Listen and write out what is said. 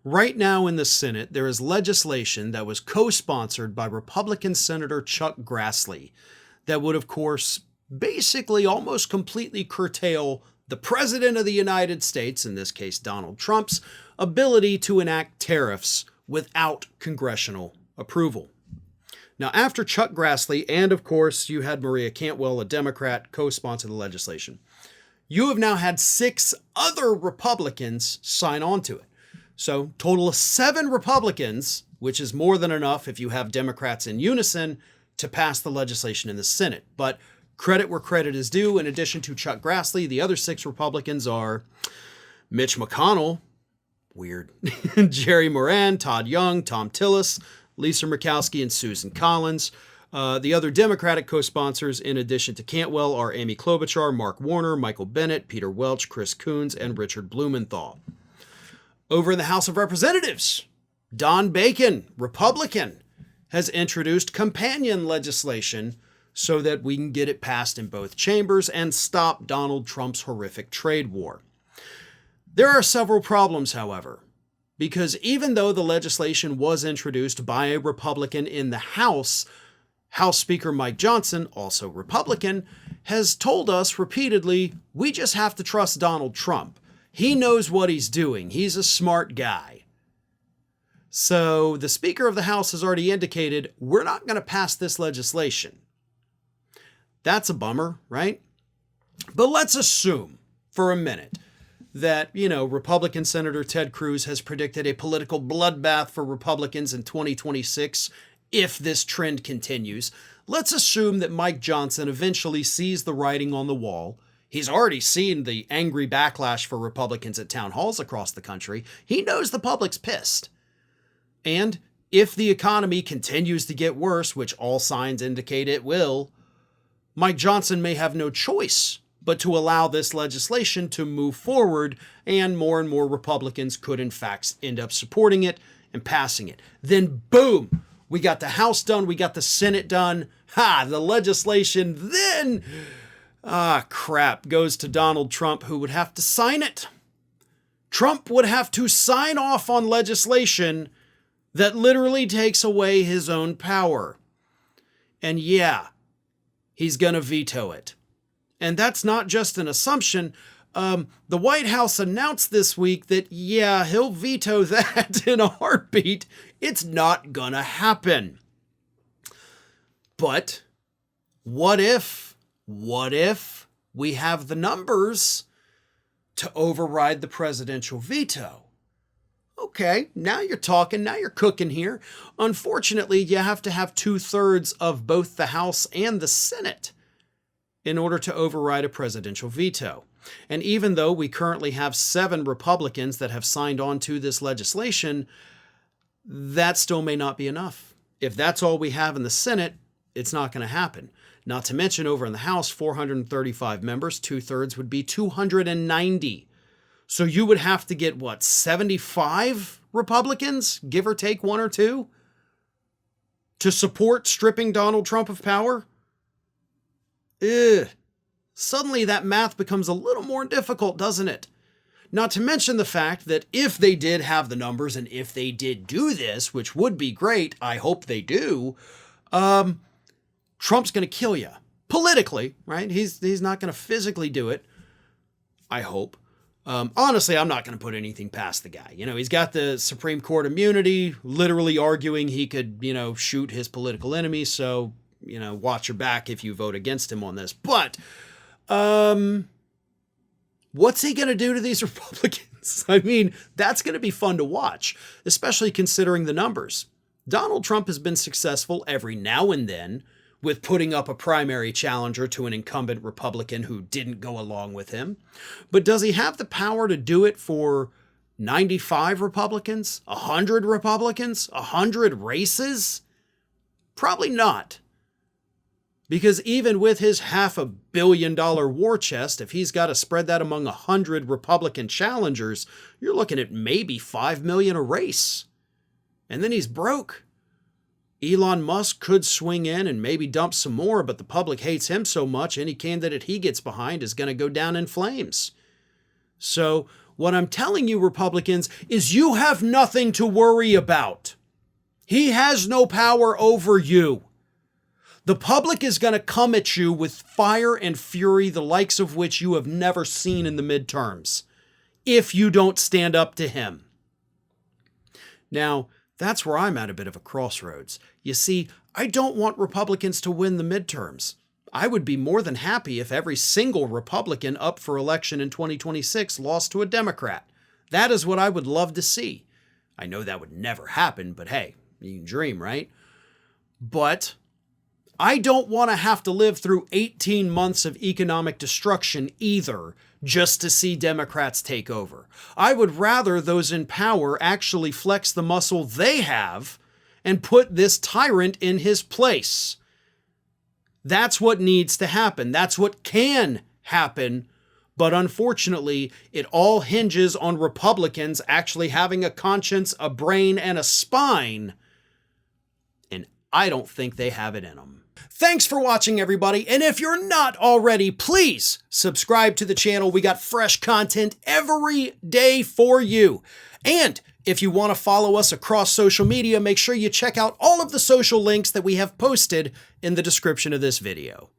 Right now in the Senate, there is legislation that was co-sponsored by Republican Senator Chuck Grassley that would, of course, basically almost completely curtail the President of the United States, in this case Donald Trump's, ability to enact tariffs without congressional approval. Now, after Chuck Grassley, and of course you had Maria Cantwell, a Democrat, co-sponsor the legislation, you have now had 6 other Republicans sign on to it. So, total of 7 Republicans, which is more than enough if you have Democrats in unison to pass the legislation in the Senate. But credit where credit is due. In addition to Chuck Grassley, the other 6 Republicans are Mitch McConnell, weird, Jerry Moran, Todd Young, Thom Tillis, Lisa Murkowski, and Susan Collins. The other Democratic co-sponsors, in addition to Cantwell, are Amy Klobuchar, Mark Warner, Michael Bennet, Peter Welch, Chris Coons, and Richard Blumenthal. Over in the House of Representatives, Don Bacon, Republican, has introduced companion legislation so that we can get it passed in both chambers and stop Donald Trump's horrific trade war. There are several problems, however, because even though the legislation was introduced by a Republican in the House, House Speaker Mike Johnson, also Republican, has told us repeatedly, we just have to trust Donald Trump. He knows what he's doing. He's a smart guy. So the Speaker of the House has already indicated, we're not going to pass this legislation. That's a bummer, right? But let's assume for a minute that, Republican Senator Ted Cruz has predicted a political bloodbath for Republicans in 2026 if this trend continues. Let's assume that Mike Johnson eventually sees the writing on the wall. He's already seen the angry backlash for Republicans at town halls across the country. He knows the public's pissed. And if the economy continues to get worse, which all signs indicate it will, Mike Johnson may have no choice but to allow this legislation to move forward, and more Republicans could in fact end up supporting it and passing it. Then boom, we got the House done, we got the Senate done. The legislation then, goes to Donald Trump, who would have to sign it. Trump would have to sign off on legislation that literally takes away his own power. And he's going to veto it. And that's not just an assumption. The White House announced this week that, he'll veto that in a heartbeat. It's not going to happen. But what if we have the numbers to override the presidential veto? Okay, now you're talking, now you're cooking here. Unfortunately, you have to have 2/3 of both the House and the Senate in order to override a presidential veto. And even though we currently have 7 Republicans that have signed on to this legislation, that still may not be enough. If that's all we have in the Senate, it's not going to happen. Not to mention over in the House, 435 members, 2/3 would be 290. So you would have to get, 75 Republicans, give or take 1 or 2, to support stripping Donald Trump of power? Suddenly that math becomes a little more difficult, doesn't it? Not to mention the fact that if they did have the numbers and if they did do this, which would be great, I hope they do, Trump's going to kill you. Politically, right? He's not going to physically do it, I hope. Honestly, I'm not going to put anything past the guy. He's got the Supreme Court immunity, literally arguing he could, shoot his political enemies. So, watch your back if you vote against him on this. But what's he going to do to these Republicans? I mean, that's going to be fun to watch, especially considering the numbers. Donald Trump has been successful every now and then with putting up a primary challenger to an incumbent Republican who didn't go along with him. But does he have the power to do it for 95 Republicans, 100 Republicans, 100 races? Probably not. Because even with his $500 million war chest, if he's got to spread that among 100 Republican challengers, you're looking at maybe $5 million a race. And then he's broke. Elon Musk could swing in and maybe dump some more, but the public hates him so much, any candidate he gets behind is going to go down in flames. So What I'm telling you, Republicans, is you have nothing to worry about. He has no power over you. The public is going to come at you with fire and fury, the likes of which you have never seen in the midterms, if you don't stand up to him. Now, that's where I'm at a bit of a crossroads. You see, I don't want Republicans to win the midterms. I would be more than happy if every single Republican up for election in 2026 lost to a Democrat. That is what I would love to see. I know that would never happen, but hey, you can dream, right? But I don't want to have to live through 18 months of economic destruction either, just to see Democrats take over. I would rather those in power actually flex the muscle they have and put this tyrant in his place. That's what needs to happen. That's what can happen. But unfortunately, it all hinges on Republicans actually having a conscience, a brain, and a spine. And I don't think they have it in them. Thanks for watching, everybody. And if you're not already, please subscribe to the channel. We got fresh content every day for you. And if you want to follow us across social media, make sure you check out all of the social links that we have posted in the description of this video.